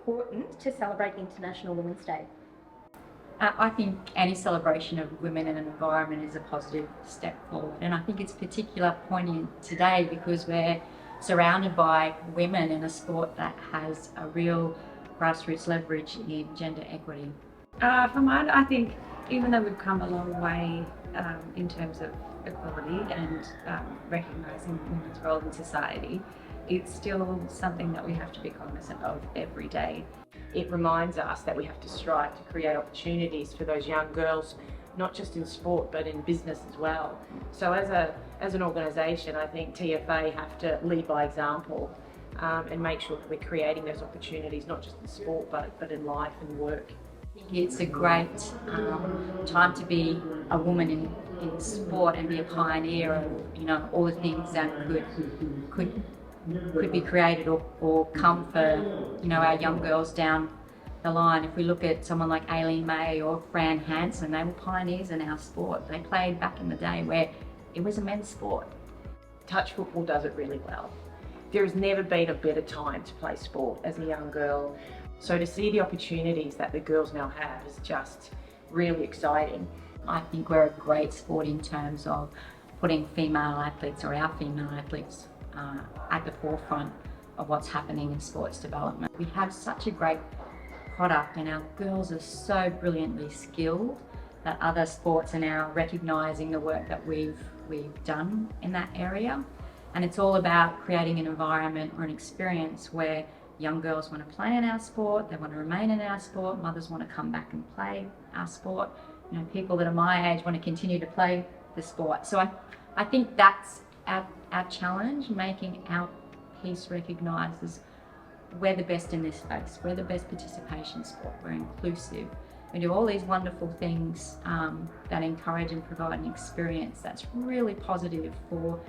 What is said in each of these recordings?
important to celebrate International Women's Day? I think any celebration of women in an environment is a positive step forward, and I think it's particularly poignant today because we're surrounded by women in a sport that has a real grassroots leverage in gender equity. For mine, I think even though we've come a long way in terms of equality and recognising women's role in society, it's still something that we have to be cognizant of every day. It reminds us that we have to strive to create opportunities for those young girls, not just in sport but in business as well. So as an organisation, I think TFA have to lead by example and make sure that we're creating those opportunities, not just in sport but in life and work. It's a great time to be a woman in sport and be a pioneer of all the things that could be created or come for our young girls down the line. If we look at someone like Aileen May or Fran Hansen, they were pioneers in our sport. They played back in the day where it was a men's sport. Touch football does it really well. There has never been a better time to play sport as a young girl. So to see the opportunities that the girls now have is just really exciting. I think we're a great sport in terms of putting female athletes or our female athletes at the forefront of what's happening in sports development. We have such a great product and our girls are so brilliantly skilled that other sports are now recognising the work that we've done in that area. And it's all about creating an environment or an experience where young girls want to play in our sport, they want to remain in our sport, mothers want to come back and play our sport. People that are my age want to continue to play the sport. So I think that's our challenge, making our piece recognised as we're the best in this space, we're the best participation sport, we're inclusive. We do all these wonderful things that encourage and provide an experience that's really positive for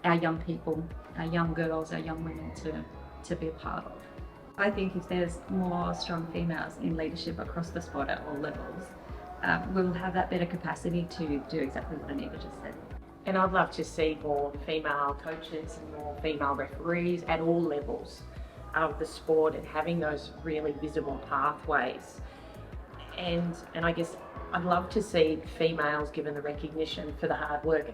our young people, our young girls, our young women to be a part of. I think if there's more strong females in leadership across the sport at all levels, we'll have that better capacity to do exactly what Anita just said. And I'd love to see more female coaches and more female referees at all levels of the sport and having those really visible pathways. And I guess I'd love to see females given the recognition for the hard work.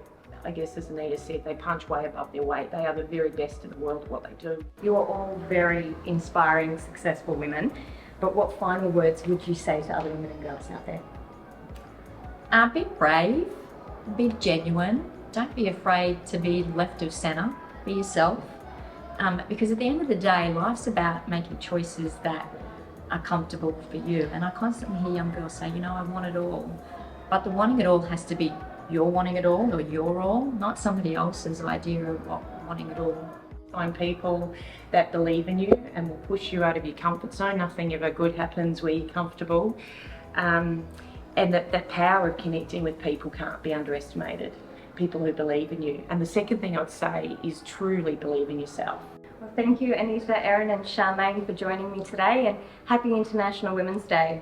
I guess as Anita said, they punch way above their weight. They are the very best in the world at what they do. You are all very inspiring, successful women, but what final words would you say to other women and girls out there? Be brave, be genuine, don't be afraid to be left of centre, be yourself. Because at the end of the day, life's about making choices that are comfortable for you. And I constantly hear young girls say, I want it all. But the wanting it all has to be you're wanting it all or your all, not somebody else's idea of wanting it all. Find people that believe in you and will push you out of your comfort zone. Nothing ever good happens where you're comfortable. And that power of connecting with people can't be underestimated. People who believe in you. And the second thing I'd say is truly believe in yourself. Well, thank you, Anita, Erin and Charmaine for joining me today, and happy International Women's Day.